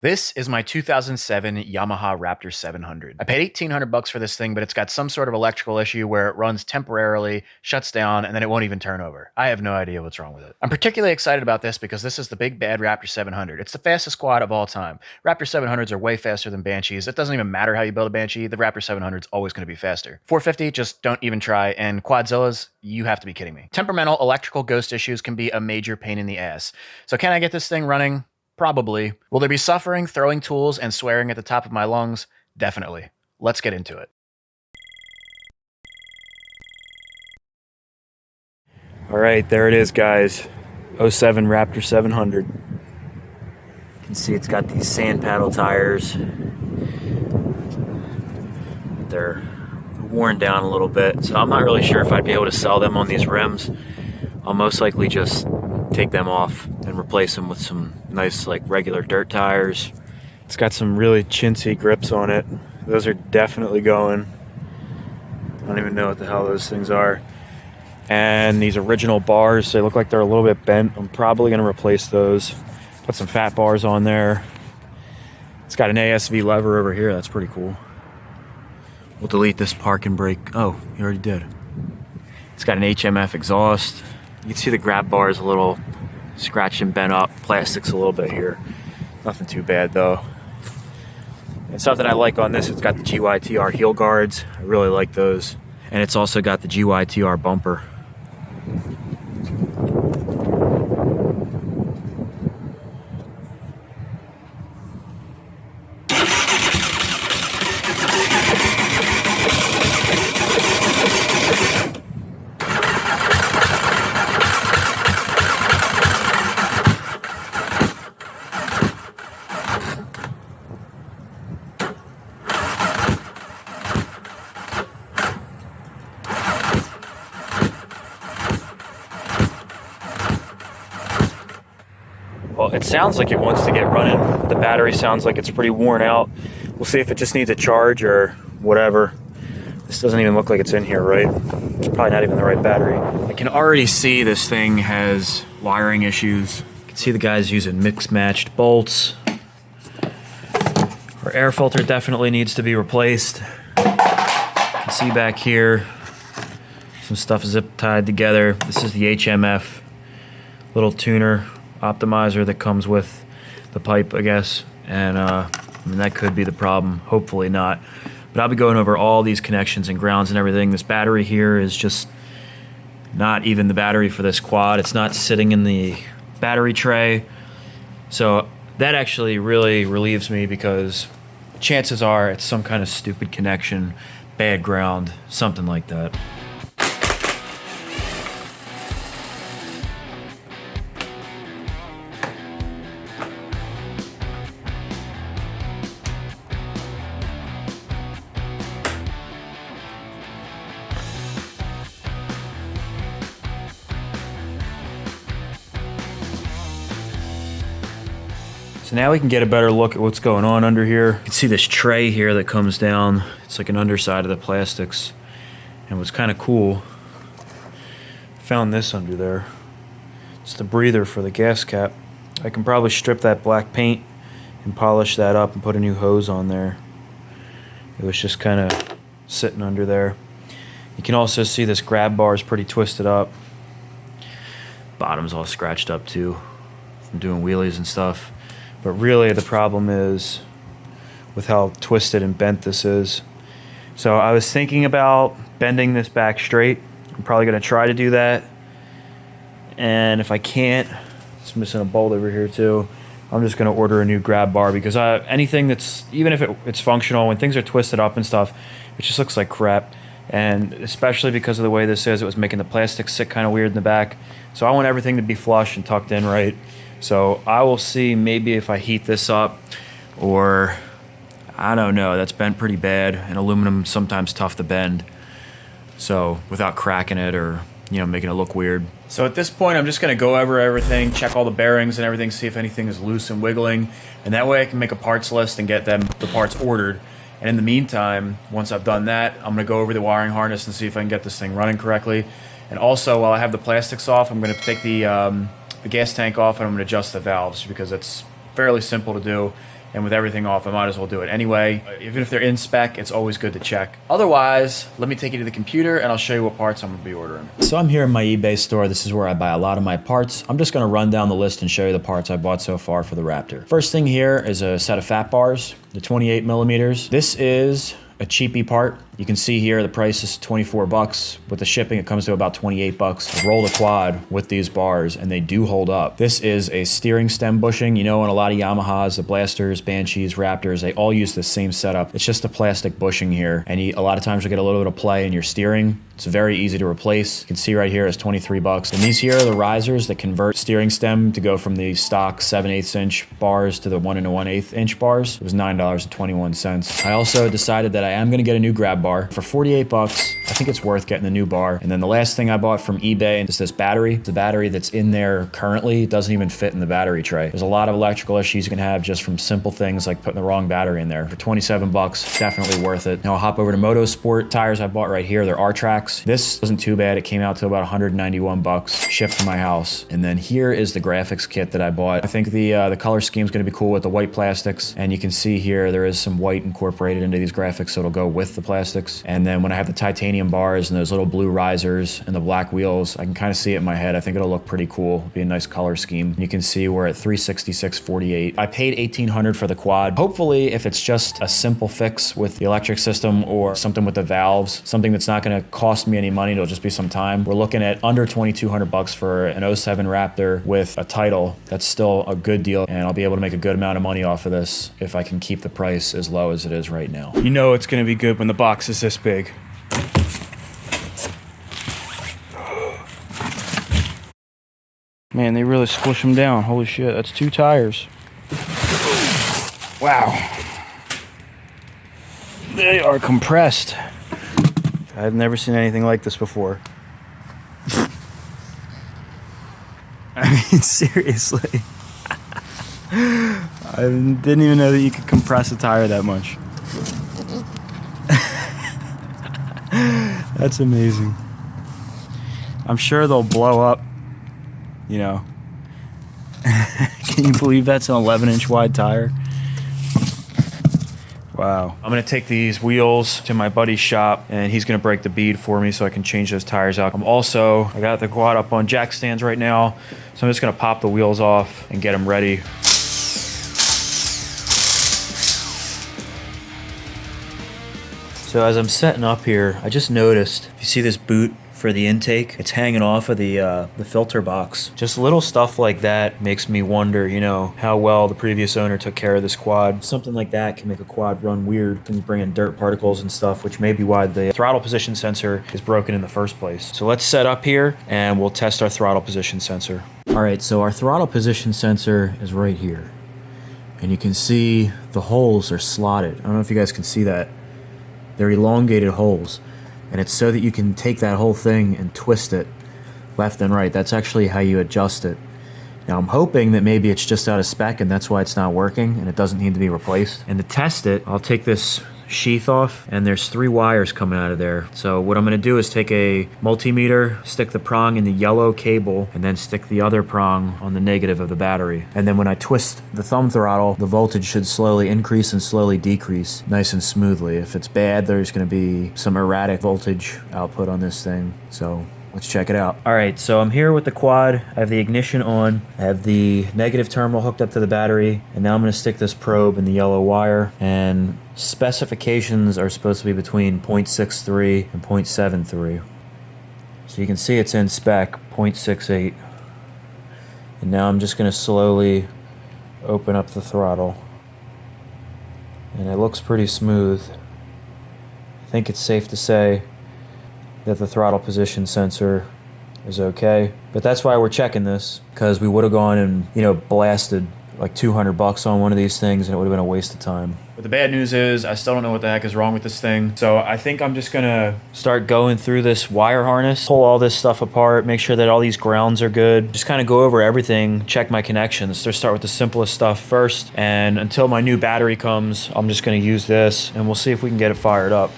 This is my 2007 Yamaha Raptor 700. I paid 1,800 bucks for this thing, but it's got some sort of electrical issue where it runs temporarily, shuts down, and then it won't even turn over. I have no idea what's wrong with it. I'm particularly excited about this because this is the big bad Raptor 700. It's the fastest quad of all time. Raptor 700s are way faster than Banshees. It doesn't even matter how you build a Banshee, the Raptor 700 is always going to be faster. 450, just don't even try, and Quadzillas, you have to be kidding me. Temperamental electrical ghost issues can be a major pain in the ass. So can I get this thing running? Probably. Will there be suffering, throwing tools, and swearing at the top of my lungs? Definitely. Let's get into it. All right, there it is, guys. '07 Raptor 700. You can see it's got these sand paddle tires. They're worn down a little bit, so I'm not really sure if I'd be able to sell them on these rims. I'll most likely just take them off and replace them with some nice, like, regular dirt tires. It's got some really chintzy grips on it. Those are definitely going. I don't even know what the hell those things are. And these original bars, they look like they're a little bit bent. I'm probably going to replace those. Put some fat bars on there. It's got an ASV lever over here. That's pretty cool. We'll delete this park and brake. Oh, you already did. It's got an HMF exhaust. You can see the grab bar is a little scratched and bent up. Plastic's a little bit here. Nothing too bad though. And something I like on this, it's got the GYTR heel guards. I really like those. And it's also got the GYTR bumper. Well, it sounds like it wants to get running. The battery sounds like it's pretty worn out. We'll see if it just needs a charge or whatever. This doesn't even look like it's in here, right? It's probably not even the right battery. I can already see this thing has wiring issues. You can see the guy's using mixed-matched bolts. Our air filter definitely needs to be replaced. You can see back here, some stuff zip tied together. This is the HMF little tuner optimizer that comes with the pipe, I guess. And I mean, that could be the problem. Hopefully not. But I'll be going over all these connections and grounds and everything. This battery here is just not even the battery for this quad. It's not sitting in the battery tray. So that actually really relieves me because chances are it's some kind of stupid connection, bad ground, something like that. So now we can get a better look at what's going on under here. You can see this tray here that comes down. It's like an underside of the plastics. And what's kind of cool, found this under there. It's the breather for the gas cap. I can probably strip that black paint and polish that up and put a new hose on there. It was just kind of sitting under there. You can also see this grab bar is pretty twisted up. Bottom's all scratched up too from doing wheelies and stuff. But really the problem is with how twisted and bent this is. So I was thinking about bending this back straight. I'm probably going to try to do that. And if I can't, it's missing a bolt over here too, I'm just going to order a new grab bar because anything that's, even if it's functional, when things are twisted up and stuff, it just looks like crap. And especially because of the way this is, it was making the plastic sit kind of weird in the back. So I want everything to be flush and tucked in right. So I will see maybe if I heat this up or I don't know. That's bent pretty bad, and aluminum sometimes tough to bend. So without cracking it or making it look weird. So at this point I'm just going to go over everything, check all the bearings and everything, see if anything is loose and wiggling, and that way I can make a parts list and get the parts ordered. And in the meantime, once I've done that, I'm going to go over the wiring harness and see if I can get this thing running correctly. And also, while I have the plastics off, I'm going to take the gas tank off and I'm going to adjust the valves because it's fairly simple to do. And with everything off, I might as well do it anyway. Even if they're in spec, it's always good to check. Otherwise, let me take you to the computer and I'll show you what parts I'm gonna be ordering. So I'm here in my eBay store. This is where I buy a lot of my parts. I'm just gonna run down the list and show you the parts I bought so far for the Raptor. First thing here is a set of fat bars, the 28 millimeters. This is a cheapy part. You can see here the price is 24 bucks. With the shipping, it comes to about 28 bucks. I rolled a quad with these bars and they do hold up. This is a steering stem bushing. You know, in a lot of Yamahas, the Blasters, Banshees, Raptors, they all use the same setup. It's just a plastic bushing here. And a lot of times you'll get a little bit of play in your steering. It's very easy to replace. You can see right here is 23 bucks. And these here are the risers that convert steering stem to go from the stock 7/8 inch bars to the 1 1/8 inch bars. It was $9.21. I also decided that I am gonna get a new grab bar. For 48 bucks, I think it's worth getting the new bar. And then the last thing I bought from eBay is this battery. The battery that's in there currently doesn't even fit in the battery tray. There's a lot of electrical issues you can have just from simple things like putting the wrong battery in there. For 27 bucks, definitely worth it. Now I'll hop over to Motorsport. Tires I bought right here, they're R-Trax. This wasn't too bad. It came out to about 191 bucks, shipped to my house. And then here is the graphics kit that I bought. I think the color scheme is gonna be cool with the white plastics. And you can see here, there is some white incorporated into these graphics, so it'll go with the plastics. And then when I have the titanium bars and those little blue risers and the black wheels, I can kind of see it in my head. I think it'll look pretty cool. It'll be a nice color scheme. You can see we're at 366.48. I paid $1,800 for the quad. Hopefully, if it's just a simple fix with the electric system or something with the valves, something that's not gonna cost me any money, it'll just be some time. We're looking at under 2,200 bucks for an '07 Raptor with a title. That's still a good deal, and I'll be able to make a good amount of money off of this if I can keep the price as low as it is right now. You know it's gonna be good when the box is this big. Man, they really squish them down. Holy shit, that's 2 tires. Wow. They are compressed. I've never seen anything like this before. I mean, seriously. I didn't even know that you could compress a tire that much. That's amazing. I'm sure they'll blow up, you know. Can you believe that's an 11-inch wide tire? Wow. I'm gonna take these wheels to my buddy's shop and he's gonna break the bead for me so I can change those tires out. I got the quad up on jack stands right now, so I'm just gonna pop the wheels off and get them ready. So as I'm setting up here, I just noticed, if you see this boot for the intake, it's hanging off of the filter box. Just little stuff like that makes me wonder, you know, how well the previous owner took care of this quad. Something like that can make a quad run weird when you bring in dirt particles and stuff, which may be why the throttle position sensor is broken in the first place. So let's set up here and we'll test our throttle position sensor. All right, so our throttle position sensor is right here. And you can see the holes are slotted. I don't know if you guys can see that. They're elongated holes, and it's so that you can take that whole thing and twist it left and right. That's actually how you adjust it. Now I'm hoping that maybe it's just out of spec and that's why it's not working and it doesn't need to be replaced. And to test it, I'll take this sheath off and there's 3 wires coming out of there. So what I'm gonna do is take a multimeter, stick the prong in the yellow cable, and then stick the other prong on the negative of the battery. And then when I twist the thumb throttle, the voltage should slowly increase and slowly decrease, nice and smoothly. If it's bad, there's gonna be some erratic voltage output on this thing. So let's check it out. All right, so I'm here with the quad. I have the ignition on. I have the negative terminal hooked up to the battery. And now I'm gonna stick this probe in the yellow wire. And specifications are supposed to be between 0.63 and 0.73. So you can see it's in spec, 0.68. And now I'm just gonna slowly open up the throttle. And it looks pretty smooth. I think it's safe to say that the throttle position sensor is okay. But that's why we're checking this, because we would have gone and, you know, blasted like 200 bucks on one of these things and it would have been a waste of time. But the bad news is I still don't know what the heck is wrong with this thing. So I think I'm just gonna start going through this wire harness, pull all this stuff apart, make sure that all these grounds are good, just kind of go over everything, check my connections. Let's start with the simplest stuff first. And until my new battery comes, I'm just gonna use this and we'll see if we can get it fired up.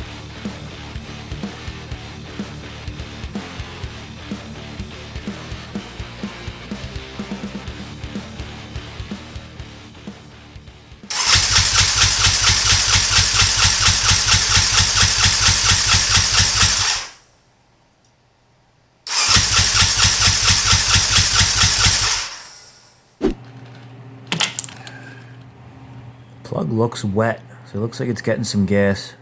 Plug looks wet, so it looks like it's getting some gas.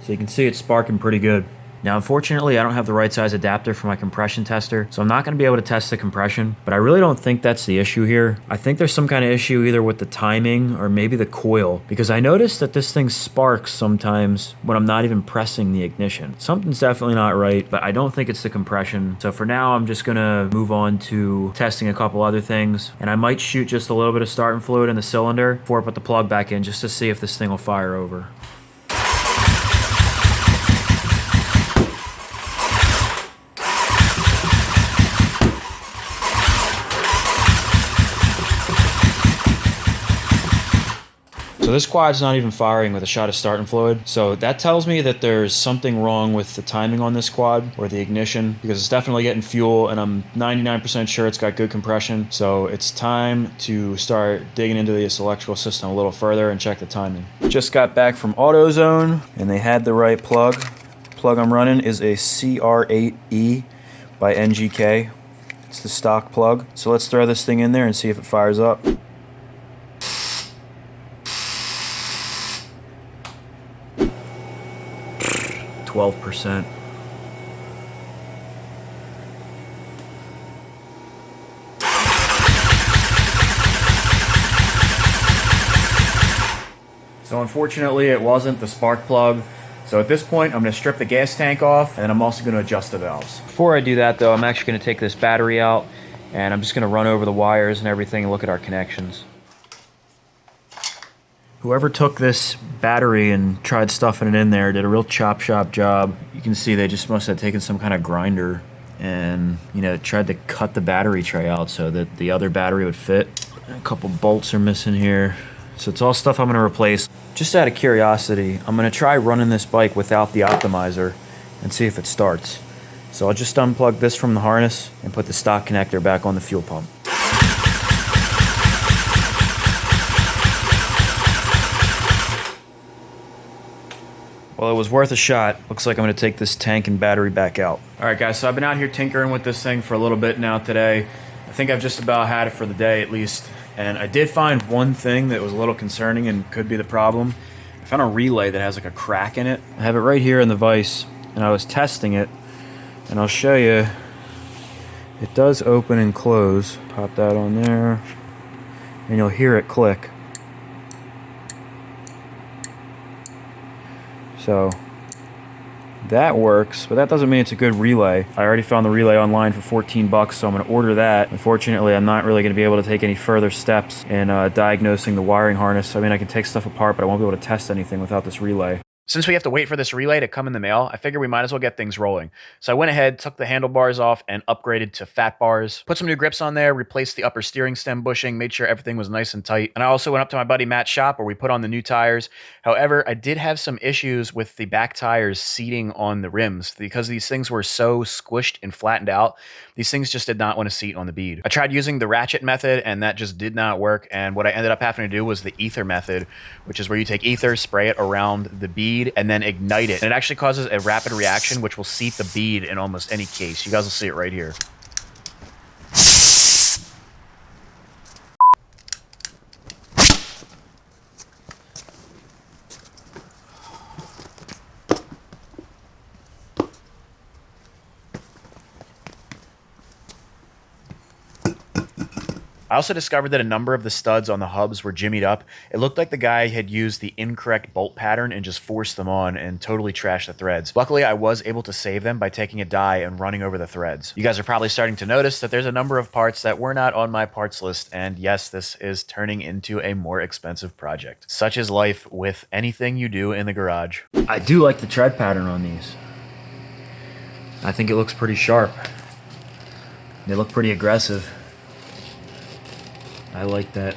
So you can see it's sparking pretty good. Now, unfortunately, I don't have the right size adapter for my compression tester, so I'm not gonna be able to test the compression, but I really don't think that's the issue here. I think there's some kind of issue either with the timing or maybe the coil, because I noticed that this thing sparks sometimes when I'm not even pressing the ignition. Something's definitely not right, but I don't think it's the compression. So for now, I'm just gonna move on to testing a couple other things, and I might shoot just a little bit of starting fluid in the cylinder before I put the plug back in, just to see if this thing will fire over. So this quad's not even firing with a shot of starting fluid. So that tells me that there's something wrong with the timing on this quad or the ignition, because it's definitely getting fuel and I'm 99% sure it's got good compression. So it's time to start digging into this electrical system a little further and check the timing. Just got back from AutoZone and they had the right plug. The plug I'm running is a CR8E by NGK. It's the stock plug. So let's throw this thing in there and see if it fires up. 12%. So unfortunately it wasn't the spark plug. So at this point I'm going to strip the gas tank off and I'm also going to adjust the valves. Before I do that though, I'm actually going to take this battery out and I'm just going to run over the wires and everything and look at our connections. Whoever took this battery and tried stuffing it in there did a real chop shop job. You can see they just must have taken some kind of grinder and, you know, tried to cut the battery tray out so that the other battery would fit. A couple bolts are missing here. So it's all stuff I'm going to replace. Just out of curiosity, I'm going to try running this bike without the optimizer and see if it starts. So I'll just unplug this from the harness and put the stock connector back on the fuel pump. Well, it was worth a shot. Looks like I'm going to take this tank and battery back out. All right, guys, so I've been out here tinkering with this thing for a little bit now today. I think I've just about had it for the day at least. And I did find one thing that was a little concerning and could be the problem. I found a relay that has like a crack in it. I have it right here in the vise, and I was testing it. And I'll show you. It does open and close. Pop that on there. And you'll hear it click. So that works, but that doesn't mean it's a good relay. I already found the relay online for 14 bucks, so I'm going to order that. Unfortunately, I'm not really going to be able to take any further steps in diagnosing the wiring harness. I mean, I can take stuff apart, but I won't be able to test anything without this relay. Since we have to wait for this relay to come in the mail, I figured we might as well get things rolling. So I went ahead, took the handlebars off, and upgraded to fat bars. Put some new grips on there, replaced the upper steering stem bushing, made sure everything was nice and tight. And I also went up to my buddy Matt's shop where we put on the new tires. However, I did have some issues with the back tires seating on the rims because these things were so squished and flattened out. These things just did not want to seat on the bead. I tried using the ratchet method and that just did not work. And what I ended up having to do was the ether method, which is where you take ether, spray it around the bead, and then ignite it. And it actually causes a rapid reaction, which will seat the bead in almost any case. You guys will see it right here. I also discovered that a number of the studs on the hubs were jimmied up. It looked like the guy had used the incorrect bolt pattern and just forced them on and totally trashed the threads. Luckily, I was able to save them by taking a die and running over the threads. You guys are probably starting to notice that there's a number of parts that were not on my parts list, and yes, this is turning into a more expensive project. Such is life with anything you do in the garage. I do like the tread pattern on these. I think it looks pretty sharp. They look pretty aggressive. I like that.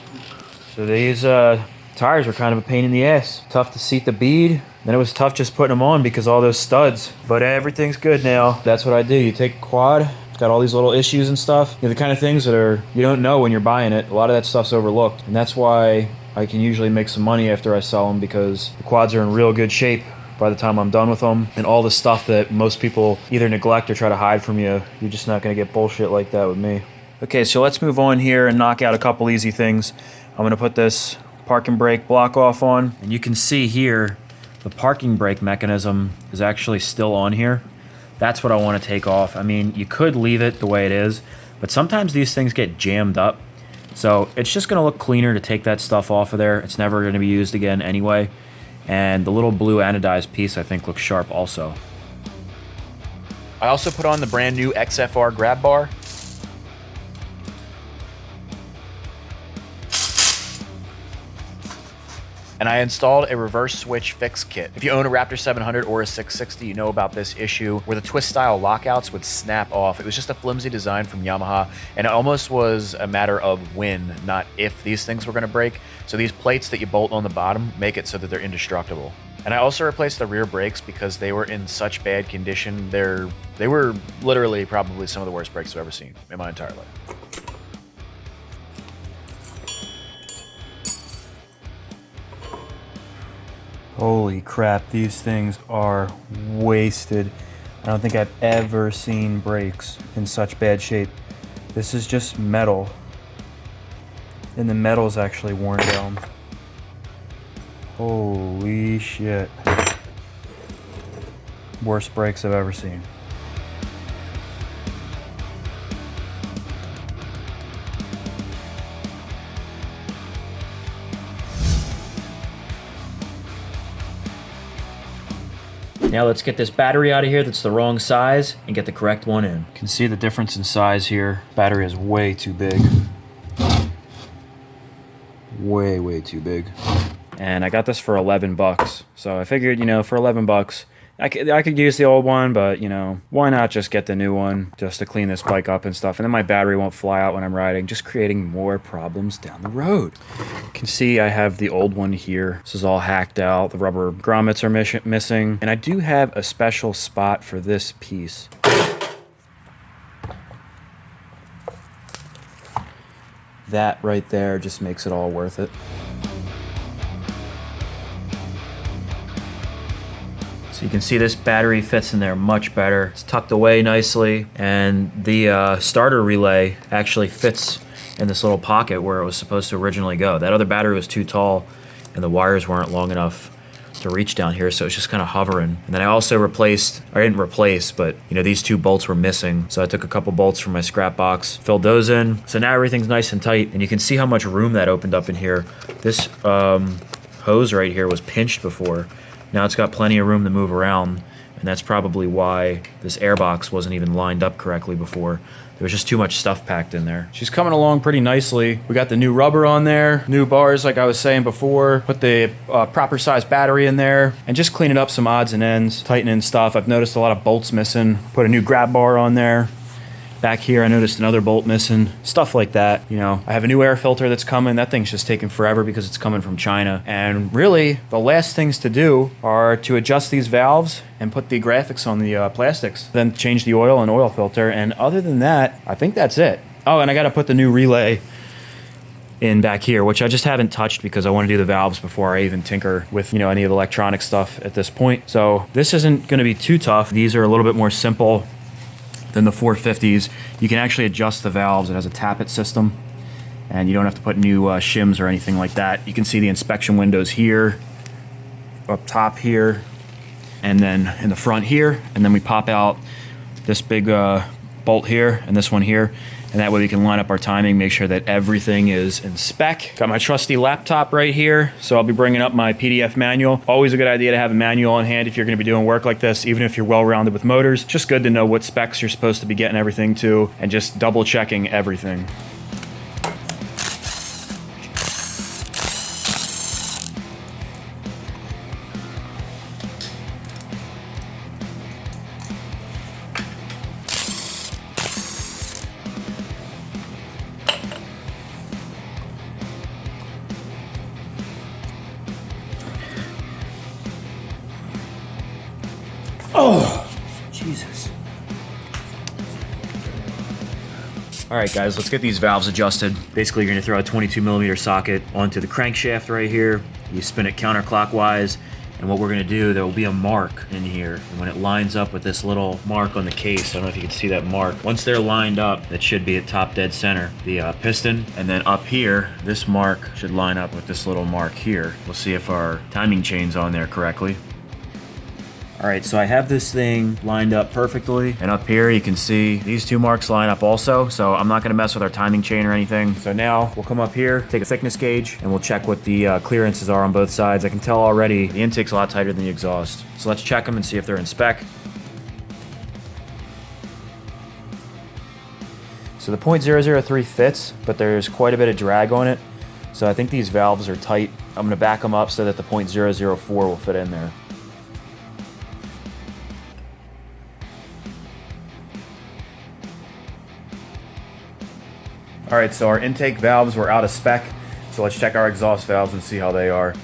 So these tires were kind of a pain in the ass. Tough to seat the bead. Then it was tough just putting them on because all those studs. But everything's good now. That's what I do. You take a quad. It's got all these little issues and stuff. You know, the kind of things that are you don't know when you're buying it. A lot of that stuff's overlooked. And that's why I can usually make some money after I sell them, because the quads are in real good shape by the time I'm done with them. And all the stuff that most people either neglect or try to hide from you, you're just not going to get bullshit like that with me. Okay, so let's move on here and knock out a couple easy things. I'm gonna put this parking brake block off on, and you can see here, the parking brake mechanism is actually still on here. That's what I wanna take off. I mean, you could leave it the way it is, but sometimes these things get jammed up. So it's just gonna look cleaner to take that stuff off of there. It's never gonna be used again anyway. And the little blue anodized piece I think looks sharp also. I also put on the brand new Xfr Grab Bar. And I installed a reverse switch fix kit. If you own a Raptor 700 or a 660, you know about this issue where the twist style lockouts would snap off. It was just a flimsy design from Yamaha, and it almost was a matter of when, not if these things were gonna break. So these plates that you bolt on the bottom make it so that they're indestructible. And I also replaced the rear brakes because they were in such bad condition. They were literally probably some of the worst brakes I've ever seen in my entire life. Holy crap, these things are wasted. I don't think I've ever seen brakes in such bad shape. This is just metal. And the metal's actually worn down. Holy shit. Worst brakes I've ever seen. Now let's get this battery out of here that's the wrong size and get the correct one in. You can see the difference in size here. Battery is way too big. Way too big. And I got this for 11 bucks. So I figured, you know, for 11 bucks, I could use the old one, but, you know, why not just get the new one just to clean this bike up and stuff. And then my battery won't fly out when I'm riding, just creating more problems down the road. You can see I have the old one here. This is all hacked out. The rubber grommets are missing. And I do have a special spot for this piece. That right there just makes it all worth it. So you can see this battery fits in there much better. It's tucked away nicely, and the starter relay actually fits in this little pocket where it was supposed to originally go. That other battery was too tall and the wires weren't long enough to reach down here, so it's just kind of hovering. And then I also replaced, I didn't replace, but you know, these two bolts were missing. So I took a couple bolts from my scrap box, filled those in. So now everything's nice and tight, and you can see how much room that opened up in here. This hose right here was pinched before. Now it's got plenty of room to move around, and that's probably why this air box wasn't even lined up correctly before. There was just too much stuff packed in there. She's coming along pretty nicely. We got the new rubber on there, new bars like I was saying before, put the proper size battery in there, and just cleaning up some odds and ends, tightening stuff. I've noticed a lot of bolts missing, put a new grab bar on there. Back here, I noticed another bolt missing, stuff like that. You know, I have a new air filter that's coming. That thing's just taking forever because it's coming from China. And really, the last things to do are to adjust these valves and put the graphics on the plastics. Then change the oil and oil filter. And other than that, I think that's it. Oh, and I gotta put the new relay in back here, which I just haven't touched because I want to do the valves before I even tinker with, you know, any of the electronic stuff at this point. So this isn't gonna be too tough. These are a little bit more simple than the 450s. You can actually adjust the valves. It has a tappet system, and you don't have to put new shims or anything like that. You can see the inspection windows here, up top here, and then in the front here, and then we pop out this big bolt here and this one here, and that way we can line up our timing, make sure that everything is in spec. Got my trusty laptop right here, so I'll be bringing up my PDF manual. Always a good idea to have a manual on hand if you're gonna be doing work like this, even if you're well-rounded with motors. Just good to know what specs you're supposed to be getting everything to, and just double checking everything. Oh, Jesus. All right, guys, let's get these valves adjusted. Basically, you're gonna throw a 22mm socket onto the crankshaft right here. You spin it counterclockwise, And what we're gonna do, there will be a mark in here. And when it lines up with this little mark on the case, I don't know if you can see that mark. Once they're lined up, that should be at top dead center, the piston. And then up here, this mark should line up with this little mark here. We'll see if our timing chain's on there correctly. All right, so I have this thing lined up perfectly. And up here, you can see these two marks line up also. So I'm not gonna mess with our timing chain or anything. So now we'll come up here, take a thickness gauge, and we'll check what the clearances are on both sides. I can tell already the intake's a lot tighter than the exhaust. So let's check them and see if they're in spec. So the .003 fits, but there's quite a bit of drag on it. So I think these valves are tight. I'm gonna back them up so that the .004 will fit in there. All right, so our intake valves were out of spec. So let's check our exhaust valves and see how they are.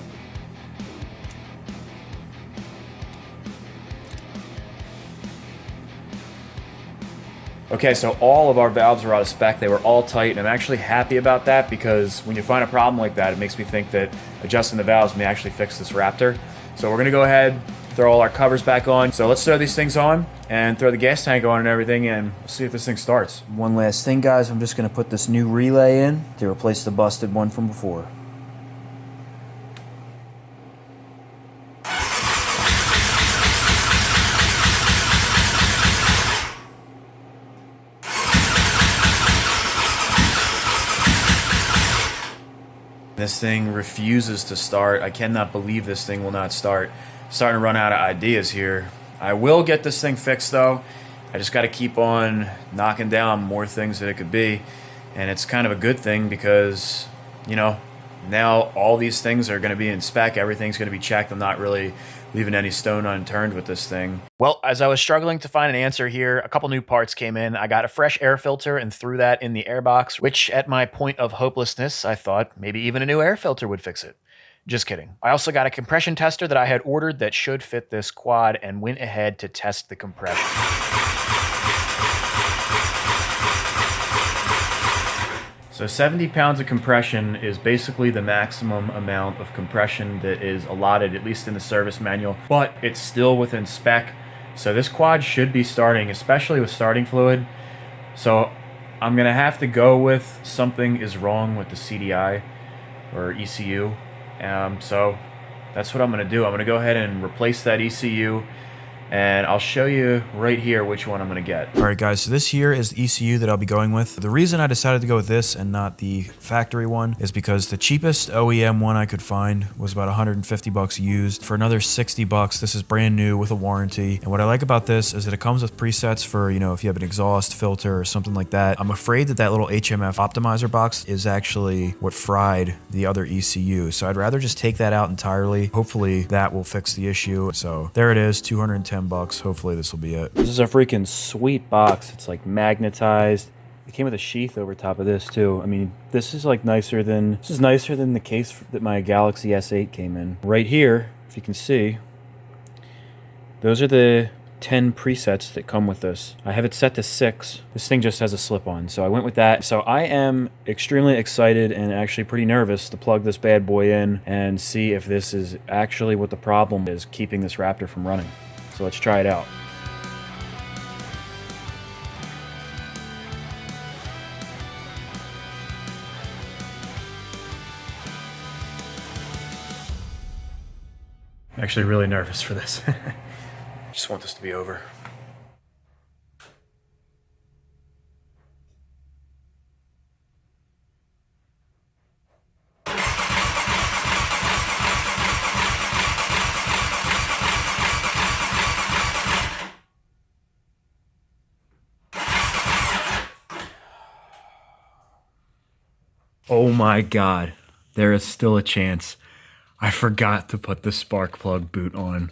Okay, so all of our valves were out of spec. They were all tight, and I'm actually happy about that because when you find a problem like that, it makes me think that adjusting the valves may actually fix this Raptor. So we're gonna go ahead, throw all our covers back on. So let's throw these things on and throw the gas tank on and everything, and we'll see if this thing starts. One last thing, guys. I'm just gonna put this new relay in to replace the busted one from before. This thing refuses to start. I cannot believe this thing will not start. Starting to run out of ideas here. I will get this thing fixed though. I just got to keep on knocking down more things that it could be. And it's kind of a good thing because, you know, now all these things are going to be in spec. Everything's going to be checked. I'm not really leaving any stone unturned with this thing. Well, as I was struggling to find an answer here, a couple new parts came in. I got a fresh air filter and threw that in the air box, which at my point of hopelessness, I thought maybe even a new air filter would fix it. Just kidding. I also got a compression tester that I had ordered that should fit this quad and went ahead to test the compression. So 70 pounds of compression is basically the maximum amount of compression that is allotted, at least in the service manual, but it's still within spec. So this quad should be starting, especially with starting fluid. So I'm gonna have to go with something is wrong with the CDI or ECU. So that's what I'm gonna do. I'm gonna go ahead and replace that ECU, and I'll show you right here which one I'm gonna get. All right, guys, so this here is the ECU that I'll be going with. The reason I decided to go with this and not the factory one is because the cheapest OEM one I could find was about 150 bucks used. For another 60 bucks, this is brand new with a warranty. And what I like about this is that it comes with presets for, you know, if you have an exhaust filter or something like that. I'm afraid that that little HMF optimizer box is actually what fried the other ECU. So I'd rather just take that out entirely. Hopefully that will fix the issue. So there it is, 210 bucks. Hopefully this will be it. This is a freaking sweet box. It's like magnetized. It came with a sheath over top of this too. I mean, this is nicer than the case that my Galaxy S8 came in. Right here, if you can see, those are the 10 presets that come with this. I have it set to 6. This thing just has a slip-on, so I went with that. So I am extremely excited and actually pretty nervous to plug this bad boy in and see if this is actually what the problem is keeping this Raptor from running. So let's try it out. I'm actually really nervous for this. Just want this to be over. Oh my God, there is still a chance. I forgot to put the spark plug boot on.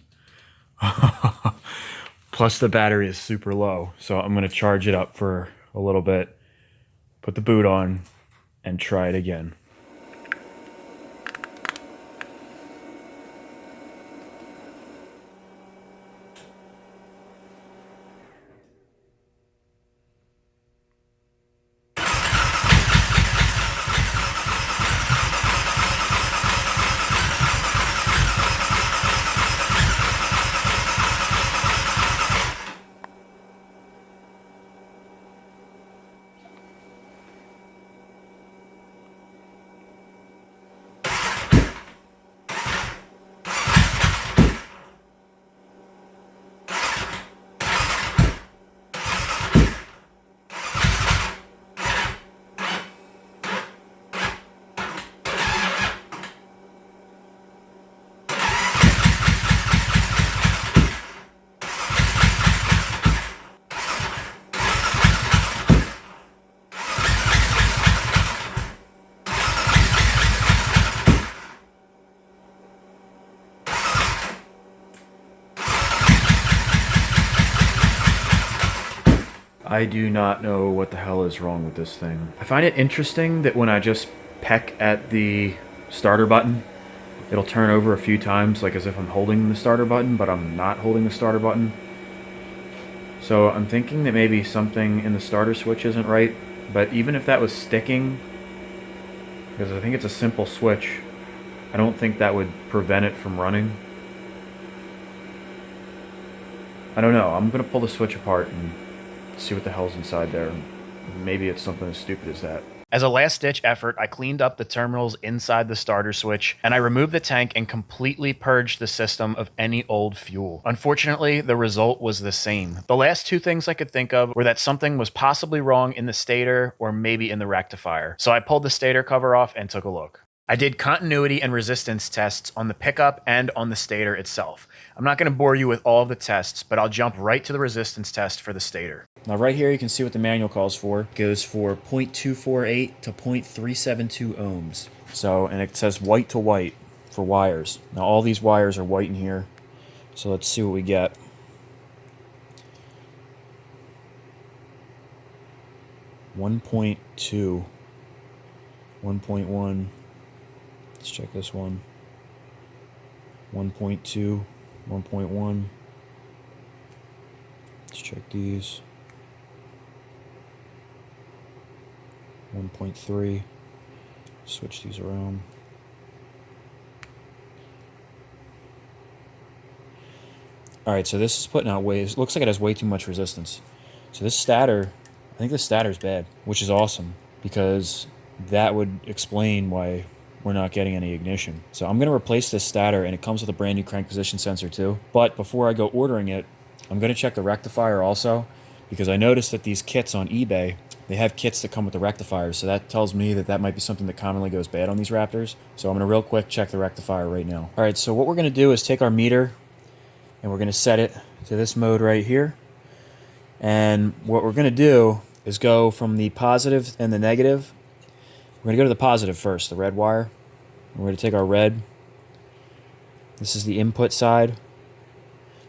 Plus the battery is super low, so I'm gonna charge it up for a little bit, put the boot on, and try it again. I do not know what the hell is wrong with this thing. I find it interesting that when I just peck at the starter button, it'll turn over a few times, like as if I'm holding the starter button, but I'm not holding the starter button. So I'm thinking that maybe something in the starter switch isn't right, but even if that was sticking, because I think it's a simple switch, I don't think that would prevent it from running. I don't know. I'm going to pull the switch apart and see what the hell's inside there. Maybe it's something as stupid as that. As a last-ditch effort, I cleaned up the terminals inside the starter switch, and I removed the tank and completely purged the system of any old fuel. Unfortunately, the result was the same. The last two things I could think of were that something was possibly wrong in the stator or maybe in the rectifier. So I pulled the stator cover off and took a look. I did continuity and resistance tests on the pickup and on the stator itself. I'm not going to bore you with all of the tests, but I'll jump right to the resistance test for the stator. Now right here you can see what the manual calls for. It goes for 0.248 to 0.372 ohms. So, and it says white to white for wires. Now all these wires are white in here. So let's see what we get. One 1.2, 1.1. Let's check this one. 1.2, 1.1. Let's check these. 1.3. Switch these around. Alright, so this is putting out way, it looks like it has way too much resistance. So this stator, I think this stator's bad, which is awesome, because that would explain why we're not getting any ignition. So I'm going to replace this stator, and it comes with a brand new crank position sensor too. But before I go ordering it, I'm going to check the rectifier also, because I noticed that these kits on eBay, they have kits that come with the rectifiers, so that tells me that that might be something that commonly goes bad on these Raptors. So I'm going to real quick check the rectifier right now. Alright, so what we're going to do is take our meter, and we're going to set it to this mode right here. And what we're going to do is go from the positive and the negative. We're going to go to the positive first, the red wire. We're going to take our red. This is the input side.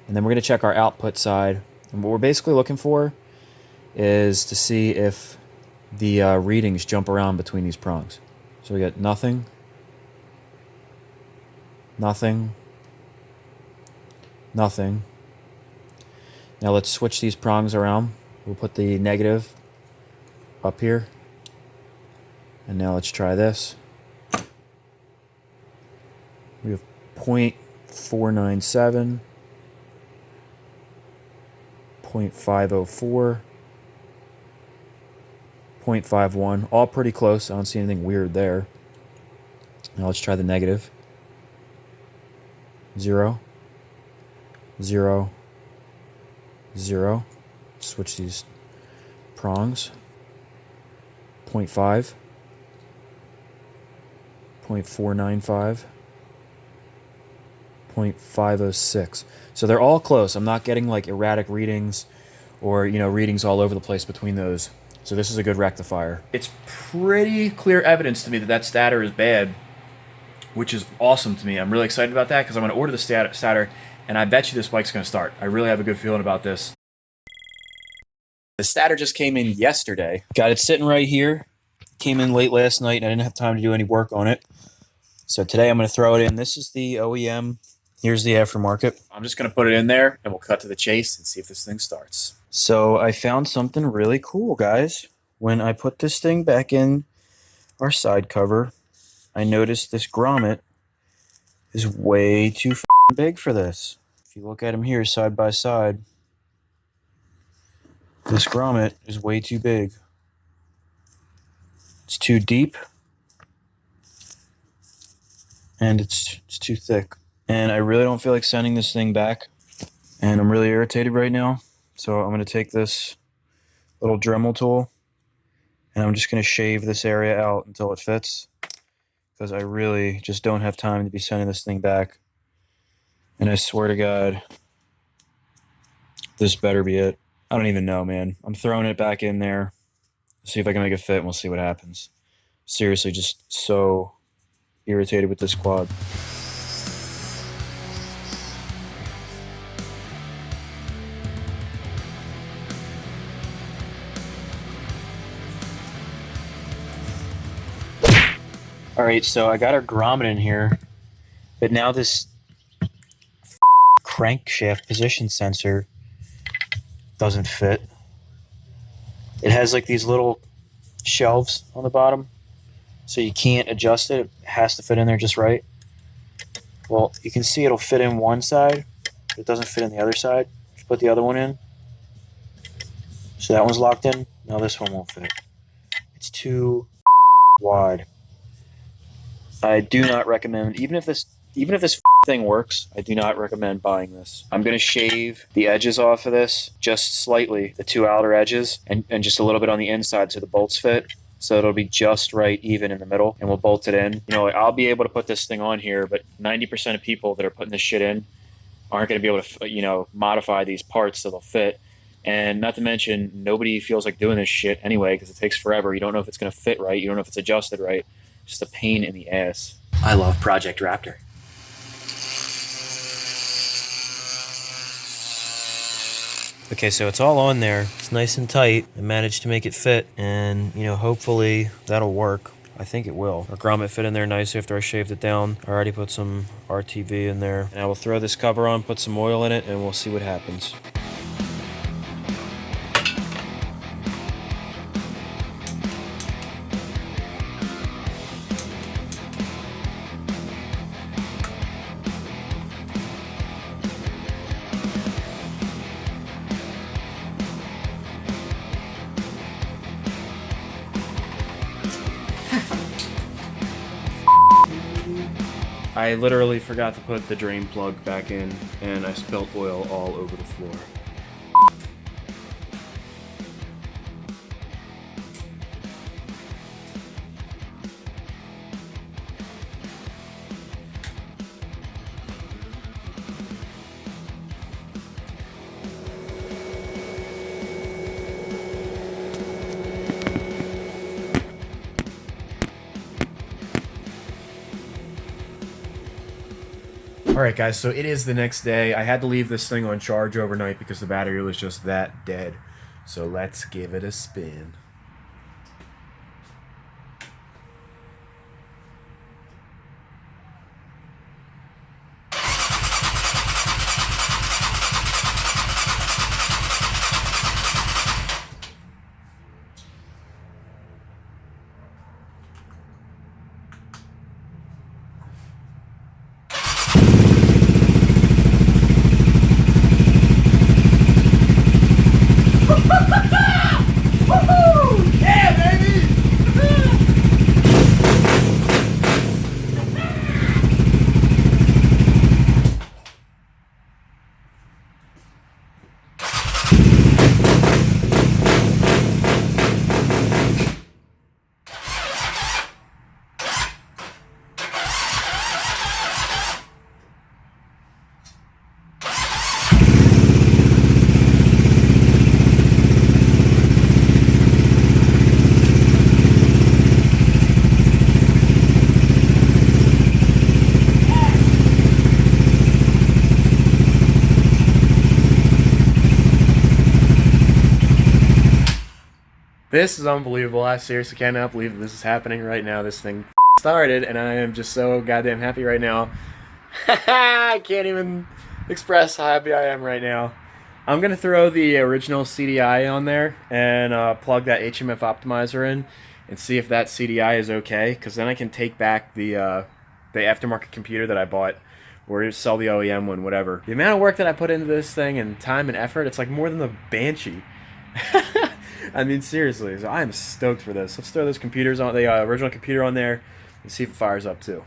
And then we're going to check our output side. And what we're basically looking for is to see if the readings jump around between these prongs. So we got nothing, nothing, nothing. Now let's switch these prongs around. We'll put the negative up here. And now let's try this. We have 0.497, 0.504, 0.51, all pretty close. I don't see anything weird there. Now let's try the negative. 0, 0, 0. Switch these prongs. 0.5, 0.495, 0.506. So they're all close. I'm not getting like erratic readings or, you know, readings all over the place between those. So this is a good rectifier. It's pretty clear evidence to me that that stator is bad, which is awesome to me. I'm really excited about that because I'm going to order the stator, and I bet you this bike's going to start. I really have a good feeling about this. The stator just came in yesterday. Got it sitting right here. Came in late last night, and I didn't have time to do any work on it. So today I'm going to throw it in. This is the OEM. Here's the aftermarket. I'm just going to put it in there, and we'll cut to the chase and see if this thing starts. So I found something really cool, guys. When I put this thing back in our side cover, I noticed this grommet is way too big for this. If you look at them here side by side, this grommet is way too big. It's too deep, and it's too thick. And I really don't feel like sending this thing back, and I'm really irritated right now. So I'm going to take this little Dremel tool, and I'm just going to shave this area out until it fits, because I really just don't have time to be sending this thing back. And I swear to God, this better be it. I don't even know, man. I'm throwing it back in there. See if I can make it fit, and we'll see what happens. Seriously, just so irritated with this quad. All right, so I got our grommet in here, but now this crankshaft position sensor doesn't fit. It has like these little shelves on the bottom, so you can't adjust it. It has to fit in there just right. Well, you can see it'll fit in one side, but it doesn't fit in the other side. Just put the other one in. So that one's locked in. Now this one won't fit. It's too wide. I do not recommend, even if this thing works, I do not recommend buying this. I'm going to shave the edges off of this just slightly, the two outer edges, and just a little bit on the inside so the bolts fit. So it'll be just right, even in the middle, and we'll bolt it in. You know, I'll be able to put this thing on here, but 90% of people that are putting this shit in aren't going to be able to, you know, modify these parts so they'll fit. And not to mention, nobody feels like doing this shit anyway because it takes forever. You don't know if it's going to fit right. You don't know if it's adjusted right. Just a pain in the ass. I love Project Raptor. Okay, so it's all on there. It's nice and tight. I managed to make it fit, and, you know, hopefully that'll work. I think it will. Our grommet fit in there nice after I shaved it down. I already put some RTV in there. And I will throw this cover on, put some oil in it, and we'll see what happens. I literally forgot to put the drain plug back in, and I spilled oil all over the floor. Alright guys, so it is the next day. I had to leave this thing on charge overnight because the battery was just that dead. So let's give it a spin. This is unbelievable. I seriously cannot believe that this is happening right now. This thing started, and I am just so goddamn happy right now. I can't even express how happy I am right now. I'm going to throw the original CDI on there and plug that HMF optimizer in and see if that CDI is okay, because then I can take back the aftermarket computer that I bought or sell the OEM one, whatever. The amount of work that I put into this thing and time and effort, it's like more than the Banshee. I mean, seriously, so I am stoked for this. Let's throw those computers on, the original computer on there, and see if it fires up too.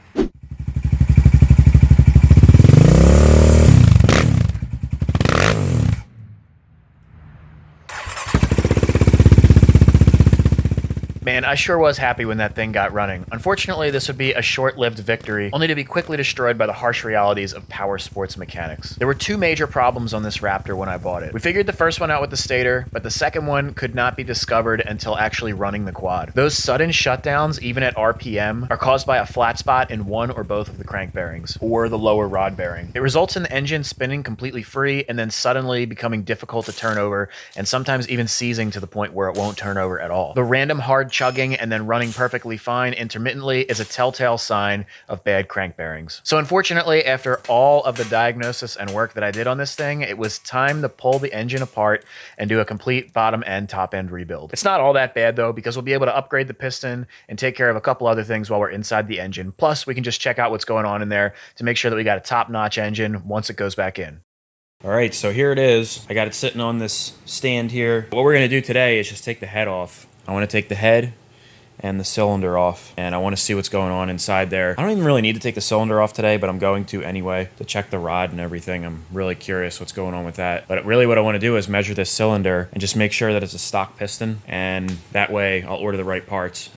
Man, I sure was happy when that thing got running. Unfortunately, this would be a short-lived victory, only to be quickly destroyed by the harsh realities of power sports mechanics. There were two major problems on this Raptor when I bought it. We figured the first one out with the stator, but the second one could not be discovered until actually running the quad. Those sudden shutdowns, even at RPM, are caused by a flat spot in one or both of the crank bearings, or the lower rod bearing. It results in the engine spinning completely free and then suddenly becoming difficult to turn over, and sometimes even seizing to the point where it won't turn over at all. The random hard chugging and then running perfectly fine intermittently is a telltale sign of bad crank bearings. So unfortunately, after all of the diagnosis and work that I did on this thing, it was time to pull the engine apart and do a complete bottom and top end rebuild. It's not all that bad though, because we'll be able to upgrade the piston and take care of a couple other things while we're inside the engine. Plus, we can just check out what's going on in there to make sure that we got a top-notch engine once it goes back in. All right, so here it is. I got it sitting on this stand here. What we're gonna do today is just take the head off. I wanna take the head and the cylinder off, and I wanna see what's going on inside there. I don't even really need to take the cylinder off today, but I'm going to anyway to check the rod and everything. I'm really curious what's going on with that. But really what I wanna do is measure this cylinder and just make sure that it's a stock piston, and that way I'll order the right parts.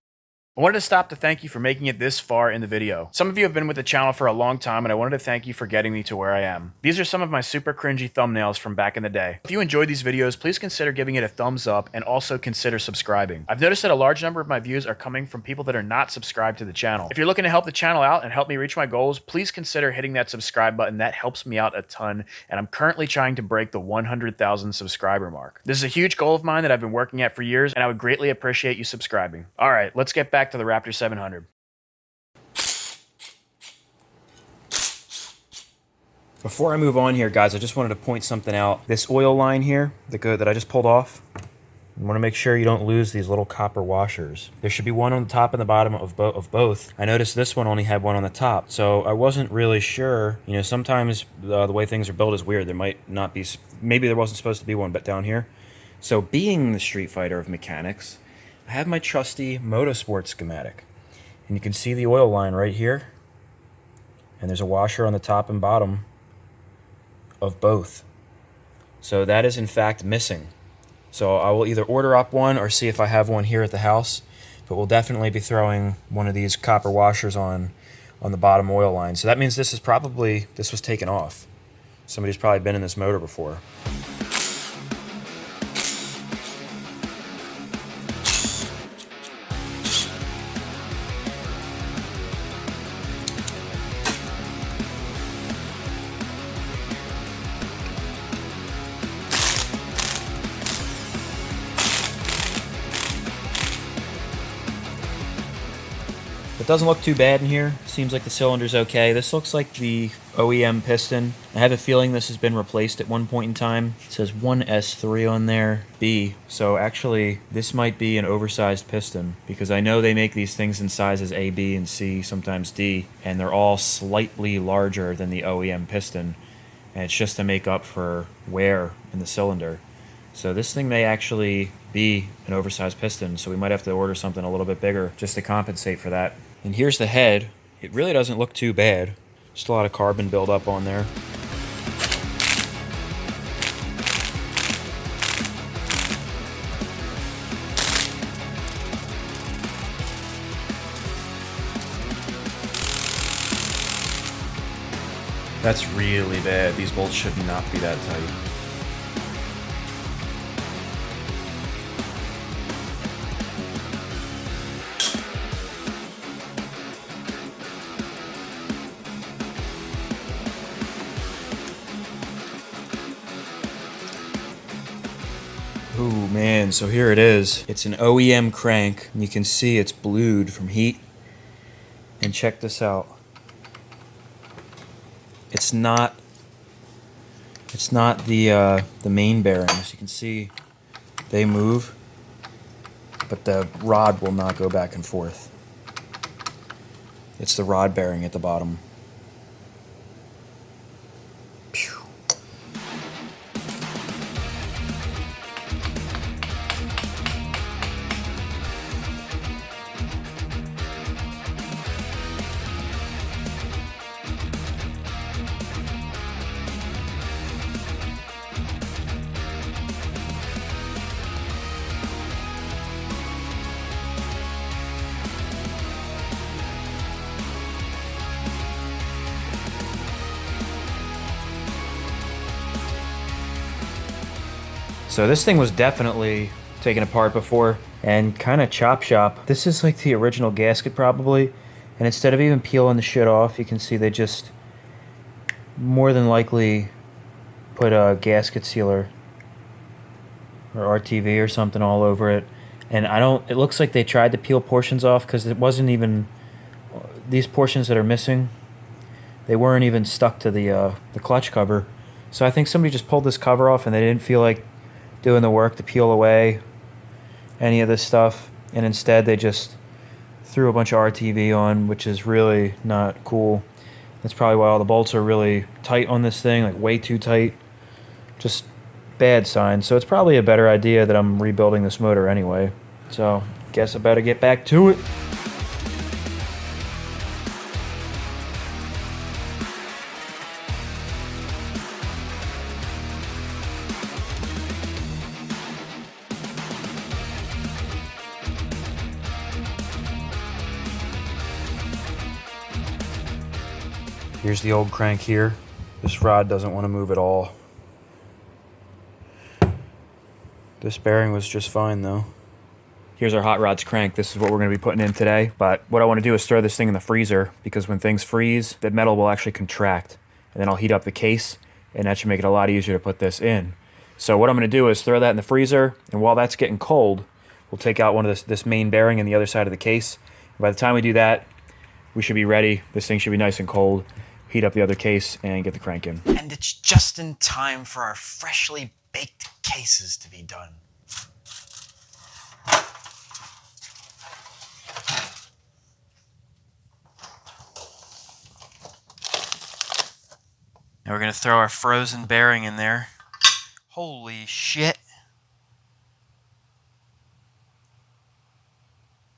I wanted to stop to thank you for making it this far in the video. Some of you have been with the channel for a long time, and I wanted to thank you for getting me to where I am. These are some of my super cringy thumbnails from back in the day. If you enjoyed these videos, please consider giving it a thumbs up and also consider subscribing. I've noticed that a large number of my views are coming from people that are not subscribed to the channel. If you're looking to help the channel out and help me reach my goals, please consider hitting that subscribe button. That helps me out a ton, and I'm currently trying to break the 100,000 subscriber mark. This is a huge goal of mine that I've been working at for years, and I would greatly appreciate you subscribing. All right, let's get back to the Raptor 700. Before I move on here, guys, I just wanted to point something out. This oil line here that I just pulled off, you want to make sure you don't lose these little copper washers. There should be one on the top and the bottom of both. I noticed this one only had one on the top, so I wasn't really sure. You know, sometimes the way things are built is weird. There might not be, maybe there wasn't supposed to be one, but down here. So being the Street Fighter of mechanics, I have my trusty motorsport schematic, and you can see the oil line right here, and there's a washer on the top and bottom of both. So that is in fact missing. So I will either order up one or see if I have one here at the house, but we'll definitely be throwing one of these copper washers on the bottom oil line. So that means this was taken off. Somebody's probably been in this motor before. It doesn't look too bad in here. Seems like the cylinder's okay. This looks like the OEM piston. I have a feeling this has been replaced at one point in time. It says 1S3 on there, B. So actually, this might be an oversized piston, because I know they make these things in sizes A, B, and C, sometimes D, and they're all slightly larger than the OEM piston, and it's just to make up for wear in the cylinder. So this thing may actually be an oversized piston, so we might have to order something a little bit bigger just to compensate for that. And here's the head. It really doesn't look too bad. Just a lot of carbon buildup on there. That's really bad. These bolts should not be that tight. Oh man, so here it is. It's an OEM crank, and you can see it's blued from heat. And check this out. It's not the main bearings. You can see they move, but the rod will not go back and forth. It's the rod bearing at the bottom. Phew. So this thing was definitely taken apart before and kind of chop shop. This is like the original gasket probably, and instead of even peeling the shit off, you can see they just more than likely put a gasket sealer or RTV or something all over it And it looks like they tried to peel portions off because it wasn't even, these portions that are missing, they weren't even stuck to the clutch cover. So I think somebody just pulled this cover off and they didn't feel like doing the work to peel away any of this stuff. And instead they just threw a bunch of RTV on, which is really not cool. That's probably why all the bolts are really tight on this thing, like way too tight. Just bad sign. So it's probably a better idea that I'm rebuilding this motor anyway. So guess I better get back to it. Here's the old crank here. This rod doesn't want to move at all. This bearing was just fine though. Here's our hot rods crank. This is what we're going to be putting in today. But what I want to do is throw this thing in the freezer, because when things freeze, the metal will actually contract. And then I'll heat up the case, and that should make it a lot easier to put this in. So what I'm going to do is throw that in the freezer, and while that's getting cold, we'll take out one of this main bearing in the other side of the case. And by the time we do that, we should be ready. This thing should be nice and cold. Heat up the other case and get the crank in. And it's just in time for our freshly baked cases to be done. Now we're going to throw our frozen bearing in there. Holy shit.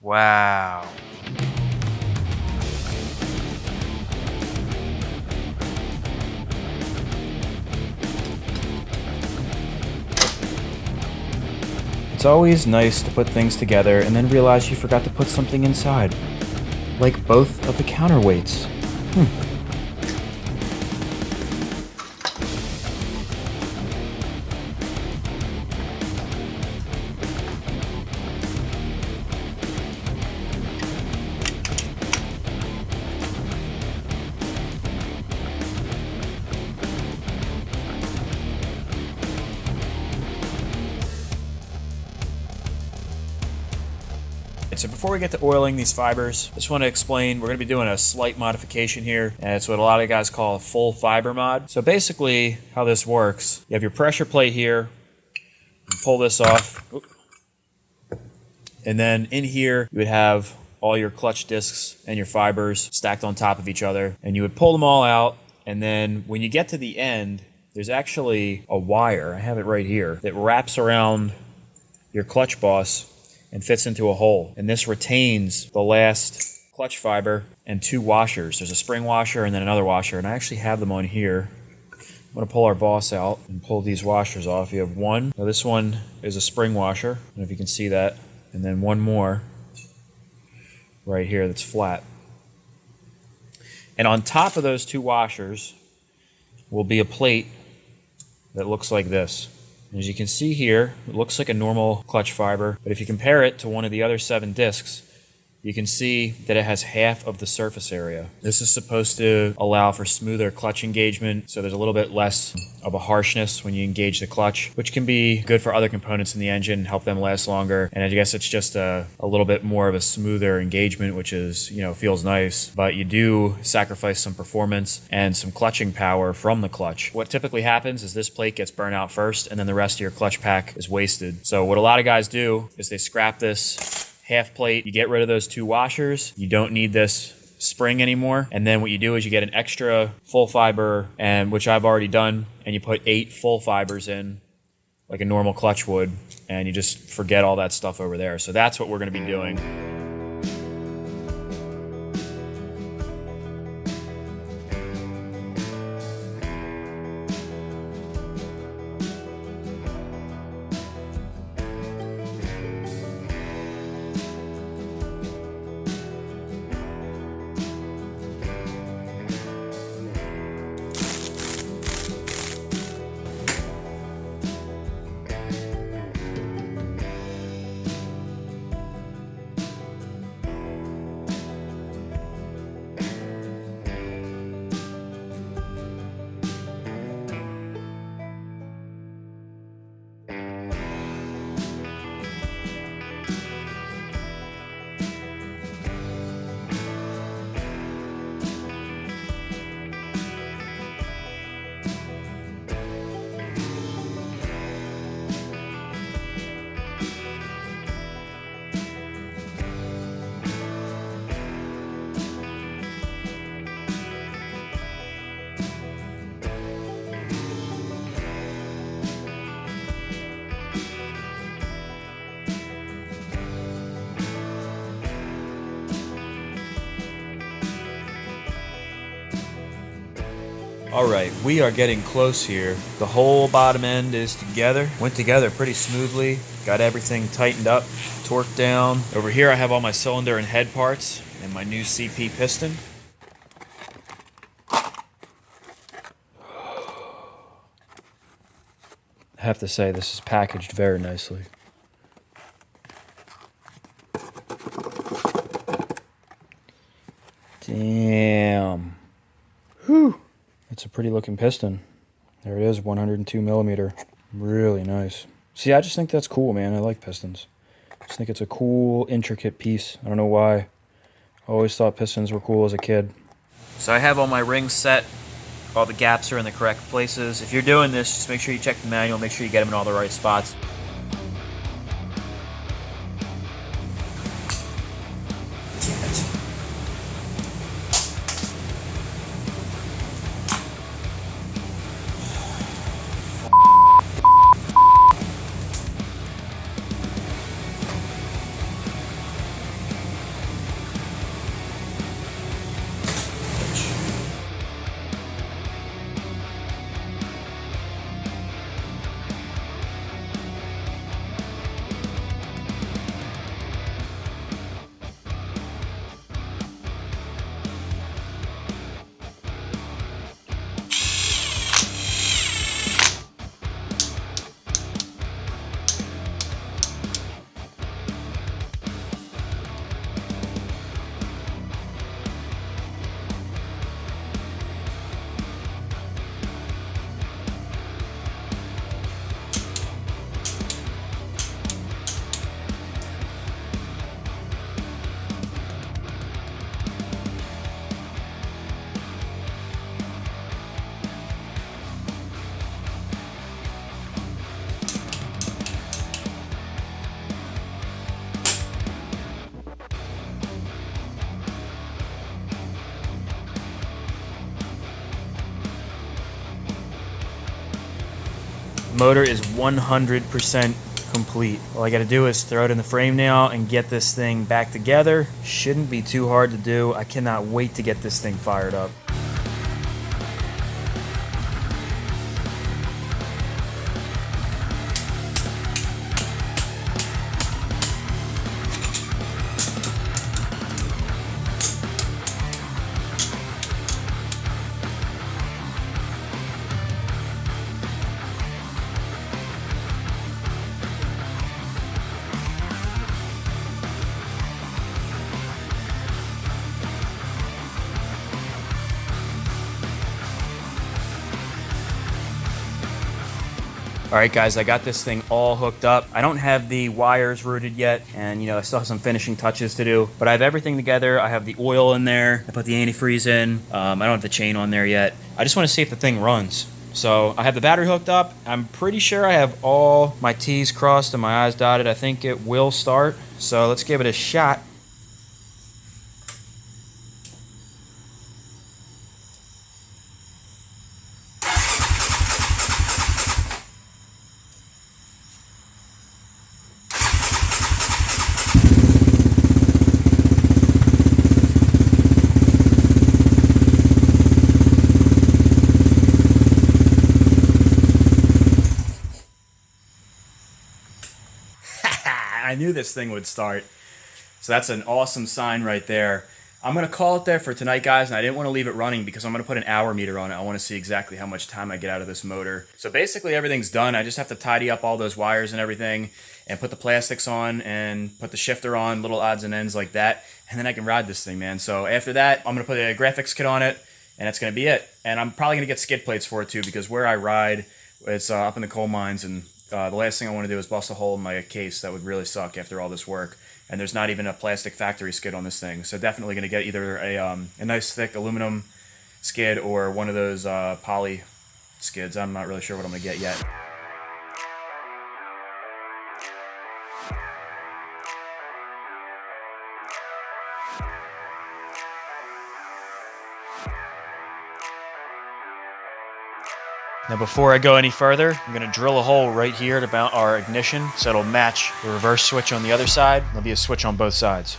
Wow. It's always nice to put things together and then realize you forgot to put something inside. Like both of the counterweights. So before we get to oiling these fibers, I just want to explain, we're going to be doing a slight modification here, and it's what a lot of guys call a full fiber mod. So basically how this works, you have your pressure plate here, you pull this off, and then in here you would have all your clutch discs and your fibers stacked on top of each other, and you would pull them all out, and then when you get to the end, there's actually a wire, I have it right here, that wraps around your clutch boss and fits into a hole. And this retains the last clutch fiber and two washers. There's a spring washer and then another washer, and I actually have them on here. I'm gonna pull our boss out and pull these washers off. You have one. Now this one is a spring washer. I don't know if you can see that. And then one more right here that's flat. And on top of those two washers will be a plate that looks like this. And as you can see here, it looks like a normal clutch fiber, but if you compare it to one of the other 7 discs, you can see that it has half of the surface area. This is supposed to allow for smoother clutch engagement, so there's a little bit less of a harshness when you engage the clutch, which can be good for other components in the engine and help them last longer. And I guess it's just a little bit more of a smoother engagement, which is, you know, feels nice, but you do sacrifice some performance and some clutching power from the clutch. What typically happens is this plate gets burnt out first, and then the rest of your clutch pack is wasted. So what a lot of guys do is they scrap this half plate, you get rid of those 2 washers, you don't need this spring anymore, and then what you do is you get an extra full fiber, and which I've already done, and you put 8 full fibers in like a normal clutch would, and you just forget all that stuff over there. So that's what we're going to be doing. All right, we are getting close here. The whole bottom end is together. Went together pretty smoothly. Got everything tightened up, torqued down. Over here I have all my cylinder and head parts and my new CP piston. I have to say, this is packaged very nicely. Damn. Whew. It's a pretty looking piston. There it is, 102 millimeter. Really nice. See, I just think that's cool, man. I like pistons. I just think it's a cool, intricate piece. I don't know why. I always thought pistons were cool as a kid. So I have all my rings set. All the gaps are in the correct places. If you're doing this, just make sure you check the manual. Make sure you get them in all the right spots. Motor is 100% complete. All I gotta do is throw it in the frame now and get this thing back together. Shouldn't be too hard to do. I cannot wait to get this thing fired up. All right, guys, I got this thing all hooked up. I don't have the wires routed yet, and I still have some finishing touches to do, but I have everything together. I have the oil in there. I put the antifreeze in. I don't have the chain on there yet. I just want to see if the thing runs. So I have the battery hooked up. I'm pretty sure I have all my T's crossed and my I's dotted. I think it will start. So let's give it a shot. I knew this thing would start. So that's an awesome sign right there. I'm going to call it there for tonight, guys, and I didn't want to leave it running because I'm going to put an hour meter on it. I want to see exactly how much time I get out of this motor. So basically everything's done. I just have to tidy up all those wires and everything and put the plastics on and put the shifter on, little odds and ends like that, and then I can ride this thing, man. So after that, I'm going to put a graphics kit on it, and that's going to be it. And I'm probably going to get skid plates for it too because where I ride, it's up in the coal mines, and the last thing I want to do is bust a hole in my case. That would really suck after all this work. And there's not even a plastic factory skid on this thing. So definitely going to get either a nice thick aluminum skid or one of those poly skids. I'm not really sure what I'm going to get yet. Now before I go any further, I'm going to drill a hole right here to mount our ignition so it'll match the reverse switch on the other side. There'll be a switch on both sides.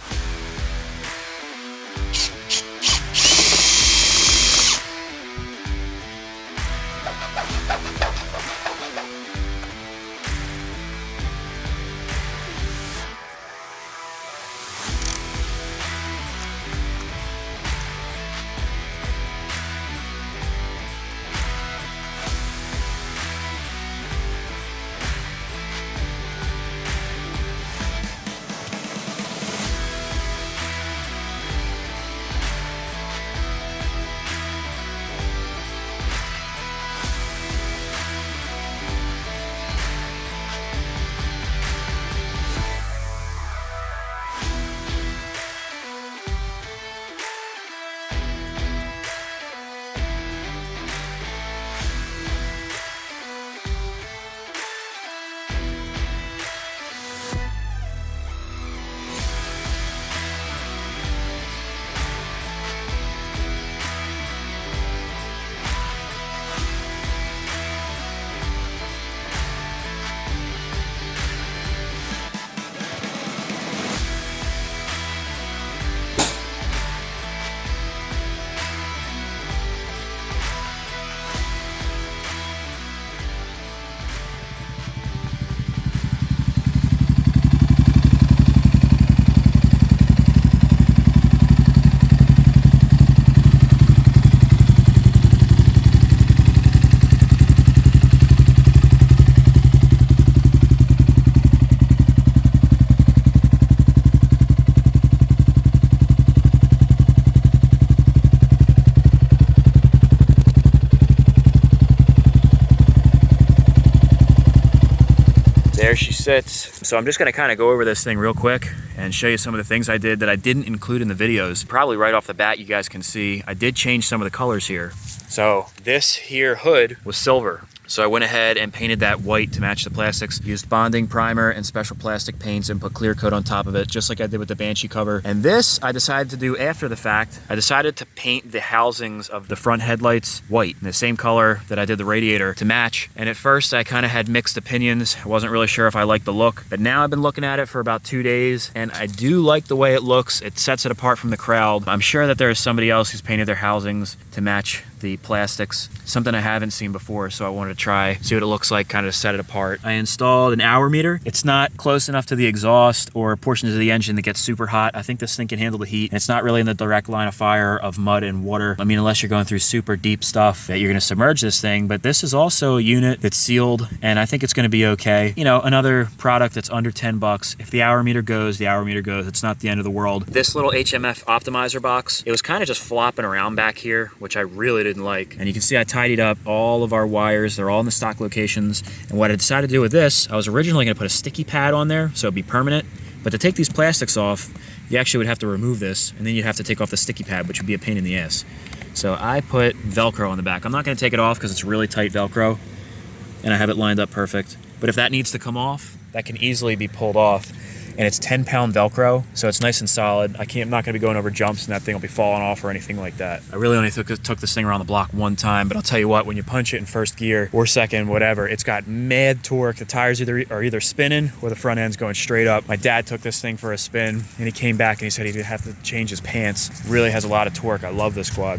there she sits. So I'm just gonna kind of go over this thing real quick and show you some of the things I did that I didn't include in the videos. Probably right off the bat, you guys can see, I did change some of the colors here. So this here hood was silver. So I went ahead and painted that white to match the plastics. Used bonding primer and special plastic paints and put clear coat on top of it, just like I did with the Banshee cover. And this I decided to do after the fact. I decided to paint the housings of the front headlights white in the same color that I did the radiator to match. And at first I kind of had mixed opinions. I wasn't really sure if I liked the look, but now I've been looking at it for about 2 days and I do like the way it looks. It sets it apart from the crowd. I'm sure that there is somebody else who's painted their housings to match the plastics, something I haven't seen before, so I wanted to try, see what it looks like, kind of set it apart. I installed an hour meter. It's not close enough to the exhaust or portions of the engine that get super hot. I think this thing can handle the heat, and it's not really in the direct line of fire of mud and water. I mean, unless you're going through super deep stuff that you're gonna submerge this thing, but this is also a unit that's sealed, and I think it's gonna be okay. You know, another product that's under 10 bucks. If the hour meter goes, the hour meter goes. It's not the end of the world. This little HMF optimizer box, it was kind of just flopping around back here, which I really didn't like. And you can see I tidied up all of our wires. They're all in the stock locations. And what I decided to do with this, I was originally gonna put a sticky pad on there so it'd be permanent. But to take these plastics off, you actually would have to remove this and then you'd have to take off the sticky pad, which would be a pain in the ass. So I put Velcro on the back. I'm not gonna take it off because it's really tight Velcro and I have it lined up perfect. But if that needs to come off, that can easily be pulled off. And it's 10-pound Velcro, so it's nice and solid. I'm not gonna be going over jumps and that thing will be falling off or anything like that. I really only took this thing around the block one time, but I'll tell you what, when you punch it in first gear or second, whatever, it's got mad torque. The tires are either spinning or the front end's going straight up. My dad took this thing for a spin and he came back and he said he'd have to change his pants. Really has a lot of torque. I love this quad.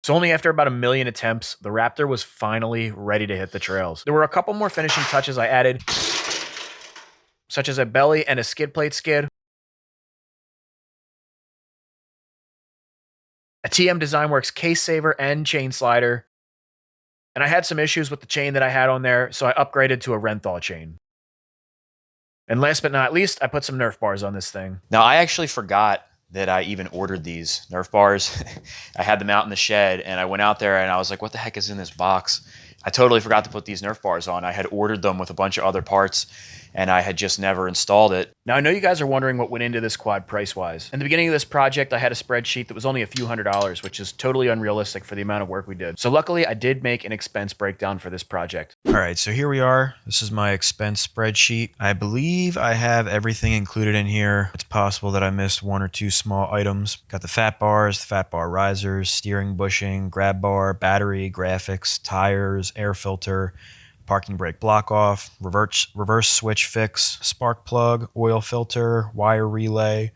So only after about 1 million attempts, the Raptor was finally ready to hit the trails. There were a couple more finishing touches I added, such as a belly and a skid plate skid, a TM Designworks case saver and chain slider, and I had some issues with the chain that I had on there, so I upgraded to a Renthal chain. And last but not least, I put some Nerf bars on this thing. Now, I actually forgot that I even ordered these Nerf bars. I had them out in the shed and I went out there and I was like, what the heck is in this box? I totally forgot to put these Nerf bars on. I had ordered them with a bunch of other parts and I had just never installed it. Now, I know you guys are wondering what went into this quad price-wise. In the beginning of this project, I had a spreadsheet that was only a few $100s, which is totally unrealistic for the amount of work we did. So luckily, I did make an expense breakdown for this project. All right, so here we are. This is my expense spreadsheet. I believe I have everything included in here. It's possible that I missed 1 or 2 small items. Got the fat bars, the fat bar risers, steering bushing, grab bar, battery, graphics, tires, air filter, parking brake block off, reverse switch fix, spark plug, oil filter, wire relay,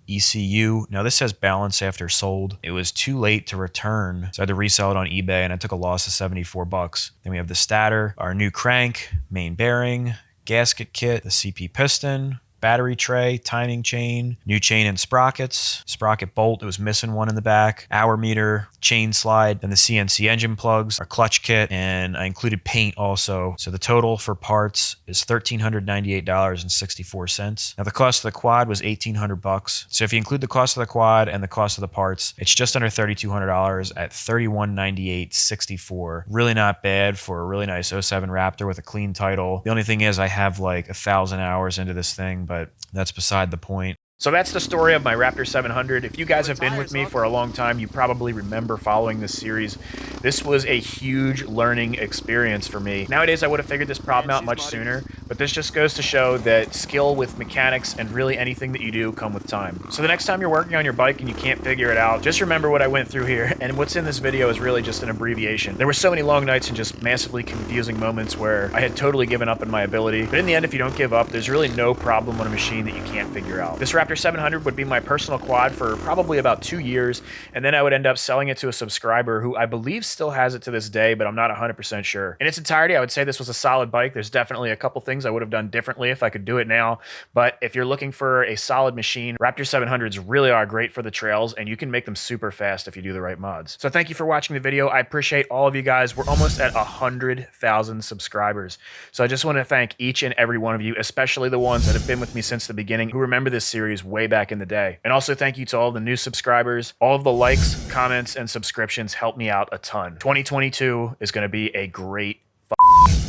ECU. Now this says balance after sold. It was too late to return, so I had to resell it on eBay and I took a loss of 74 bucks. Then we have the stator, our new crank, main bearing, gasket kit, the CP piston, battery tray, timing chain, new chain and sprockets, sprocket bolt, it was missing one in the back, hour meter, chain slide, then the CNC engine plugs, our clutch kit, and I included paint also. So the total for parts is $1,398.64. Now the cost of the quad was 1,800 bucks. So if you include the cost of the quad and the cost of the parts, it's just under $3,200 at $3,198.64. Really not bad for a really nice 07 Raptor with a clean title. The only thing is I have like 1,000 hours into this thing, but that's beside the point. So that's the story of my Raptor 700. If you guys have been with me for a long time, you probably remember following this series. This was a huge learning experience for me. Nowadays, I would have figured this problem out much sooner, but this just goes to show that skill with mechanics and really anything that you do come with time. So the next time you're working on your bike and you can't figure it out, just remember what I went through here, and what's in this video is really just an abbreviation. There were so many long nights and just massively confusing moments where I had totally given up on my ability, but in the end, if you don't give up, there's really no problem on a machine that you can't figure out. This Raptor 700 would be my personal quad for probably about 2 years, and then I would end up selling it to a subscriber who I believe still has it to this day, but I'm not 100% sure. In its entirety, I would say this was a solid bike. There's definitely a couple things I would have done differently if I could do it now, but if you're looking for a solid machine, Raptor 700s really are great for the trails, and you can make them super fast if you do the right mods. So thank you for watching the video. I appreciate all of you guys. We're almost at 100,000 subscribers. So I just want to thank each and every one of you, especially the ones that have been with me since the beginning, who remember this series way back in the day. And also thank you to all the new subscribers. All of the likes, comments, and subscriptions help me out a ton. 2022 is going to be a great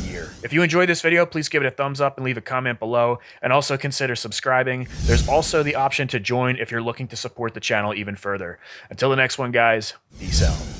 year. If you enjoyed this video, please give it a thumbs up and leave a comment below, and also consider subscribing. There's also the option to join if you're looking to support the channel even further. Until the next one, guys, peace out.